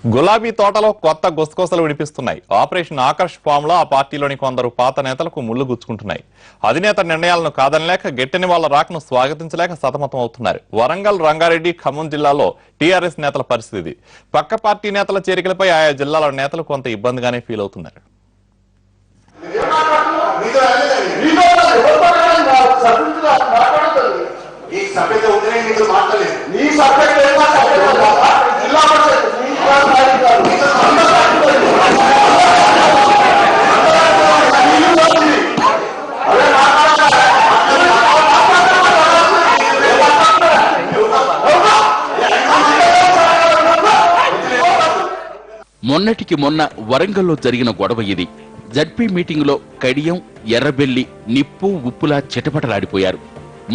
గులాబీ తోటలో కొత్త గుసగుసలు వినిపిస్తున్నాయి. ఆపరేషన్ ఆకర్ష్ ఫామ్ లో ఆ పార్టీలోని కొందరు పాత నేతలకు ముళ్లు గుచ్చుకుంటున్నాయి. అధినేత నిర్ణయాలను కాదనలేక గెట్టని వాళ్ళ రాకను స్వాగతించలేక సతమతం అవుతున్నారు. వరంగల్, రంగారెడ్డి, ఖమ్మం జిల్లాలో టీఆర్ఎస్ నేతల పరిస్థితి. పక్క పార్టీ నేతల చేరికలపై ఆయా జిల్లాల నేతలు కొంత ఇబ్బందిగానే ఫీల్ అవుతున్నారు. మొన్నటికి మొన్న వరంగల్లో జరిగిన గొడవ ఇది. జడ్పీ మీటింగులో కడియం, ఎర్రబెల్లి నిప్పు ఉప్పులా చిటపటలాడిపోయారు.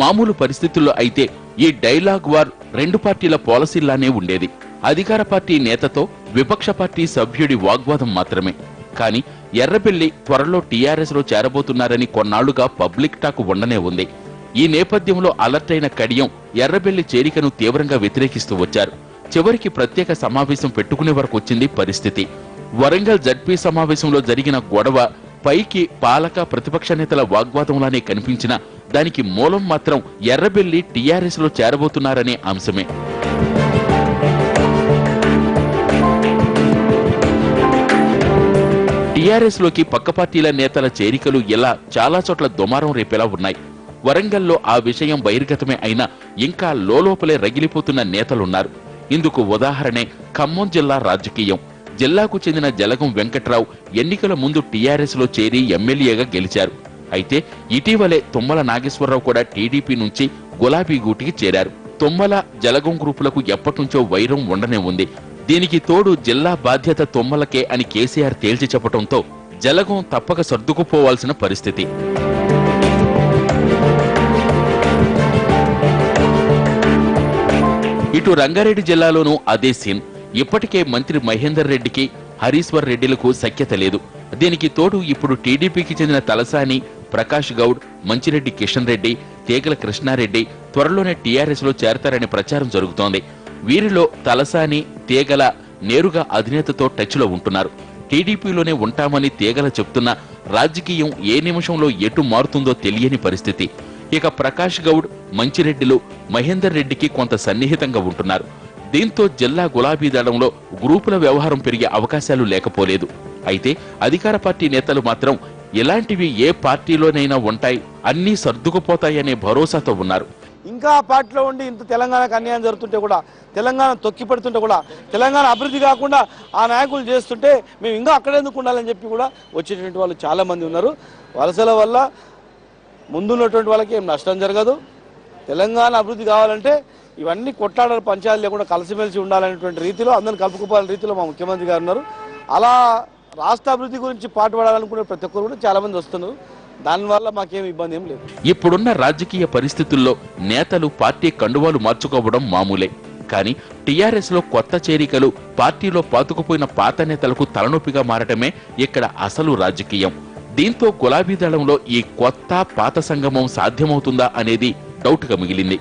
మామూలు పరిస్థితుల్లో అయితే ఈ డైలాగ్ వార్ రెండు పార్టీల పాలసీలానే ఉండేది. అధికార పార్టీ నేతతో విపక్ష పార్టీ సభ్యుడి వాగ్వాదం మాత్రమే. కానీ ఎర్రబెల్లి త్వరలో టీఆర్ఎస్ లో చేరబోతున్నారని కొన్నాళ్లుగా పబ్లిక్ టాక్ ఉండనే ఉంది. ఈ నేపథ్యంలో అలర్ట్ అయిన కడియం ఎర్రబెల్లి చేరికను తీవ్రంగా వ్యతిరేకిస్తూ వచ్చారు. చివరికి ప్రత్యేక సమావేశం పెట్టుకునే వరకు వచ్చింది పరిస్థితి. వరంగల్ జడ్పీ సమావేశంలో జరిగిన గొడవ పైకి పాలక ప్రతిపక్ష నేతల వాగ్వాదంలానే కనిపించినా దానికి మూలం మాత్రం ఎర్రబెల్లి టీఆర్ఎస్ లో చేరబోతున్నారనే అంశమే. టీఆర్ఎస్ లోకి పక్క పార్టీల నేతల చేరికలు ఇలా చాలా చోట్ల దుమారం రేపేలా ఉన్నాయి. వరంగల్లో ఆ విషయం బహిర్గతమే అయినా ఇంకా లోలోపలే రగిలిపోతున్న నేతలున్నారు. ఇందుకు ఉదాహరణే ఖమ్మం జిల్లా రాజకీయం. జిల్లాకు చెందిన జలగం వెంకట్రావు ఎన్నికల ముందు టీఆర్ఎస్ లో చేరి ఎమ్మెల్యేగా గెలిచారు. అయితే ఇటీవలే తుమ్మల నాగేశ్వరరావు కూడా టీడీపీ నుంచి గులాబీ గూటికి చేరారు. తుమ్మల జలగం గ్రూపులకు ఎప్పటినుంచో వైరం ఉండనే ఉంది. దీనికి తోడు జిల్లా బాధ్యత తుమ్మలకే అని కేసీఆర్ తేల్చి చెప్పడంతో జలగం తప్పక సర్దుకుపోవాల్సిన పరిస్థితి. ఇటు రంగారెడ్డి జిల్లాలోనూ అదే సీన్. ఇప్పటికే మంత్రి మహేందర్ రెడ్డికి హరీశ్వర్ రెడ్డిలకు సఖ్యత లేదు. దీనికి తోడు ఇప్పుడు టీడీపీకి చెందిన తలసాని, ప్రకాష్ గౌడ్, మంచిరెడ్డి కిషన్ రెడ్డి, తేగల కృష్ణారెడ్డి త్వరలోనే టీఆర్ఎస్ లో చేరతారనే ప్రచారం జరుగుతోంది. వీరిలో తలసాని, తేగల నేరుగా అధినేతతో టచ్ లో ఉంటున్నారు. టీడీపీలోనే ఉంటామని తేగల చెప్తున్నా రాజకీయం ఏ నిమిషంలో ఎటు మారుతుందో తెలియని పరిస్థితి. ఇక ప్రకాష్ గౌడ్, మంచిరెడ్డిలు మహేందర్ రెడ్డికి కొంత సన్నిహితంగా ఉంటున్నారు. దీంతో జిల్లా గులాబీ దళంలో గ్రూపుల వ్యవహారం పెరిగే అవకాశాలు లేకపోలేదు. అయితే అధికార పార్టీ నేతలు మాత్రం ఇలాంటివి ఏ పార్టీలోనైనా ఉంటాయి, అన్నీ సర్దుకుపోతాయనే భరోసాతో ఉన్నారు. ఇంకా ఆ పార్టీలో ఉండి ఇంత తెలంగాణకు అన్యాయం జరుగుతుంటే కూడా, తెలంగాణ తొక్కి పెడుతుంటే కూడా, తెలంగాణ అభివృద్ధి కాకుండా ఆ నాయకులు చేస్తుంటే మేము ఇంకా అక్కడెందుకు ఉండాలని చెప్పి కూడా వచ్చేటువంటి వాళ్ళు చాలా మంది ఉన్నారు. వలసల వల్ల ముందున్నటువంటి వాళ్ళకి ఏం నష్టం జరగదు. తెలంగాణ అభివృద్ధి కావాలంటే ఇవన్నీ కొట్లాడాలి, పంచాయతీ లేకుండా కలిసిమెలిసి ఉండాలనేటువంటి రీతిలో అందరిని కలుపుకోవాలనే రీతిలో మా ముఖ్యమంత్రి గారు ఉన్నారు. అలా రాష్ట్ర అభివృద్ధి గురించి పాటుపడాలనుకునే ప్రతి ఒక్కరు కూడా చాలా మంది వస్తున్నారు. దానివల్ల మాకేం ఇబ్బంది ఏం లేదు. ఇప్పుడున్న రాజకీయ పరిస్థితుల్లో నేతలు పార్టీ కండువాలు మార్చుకోవడం మామూలే. కానీ టీఆర్ఎస్ లో కొత్త చేరికలు పార్టీలో పాతుకుపోయిన పాత నేతలకు తలనొప్పిగా మారటమే ఇక్కడ అసలు రాజకీయం. దీంతో గులాబీ దళంలో ఈ కొత్త పాత సంగమం సాధ్యమవుతుందా అనేది డౌట్గా మిగిలింది.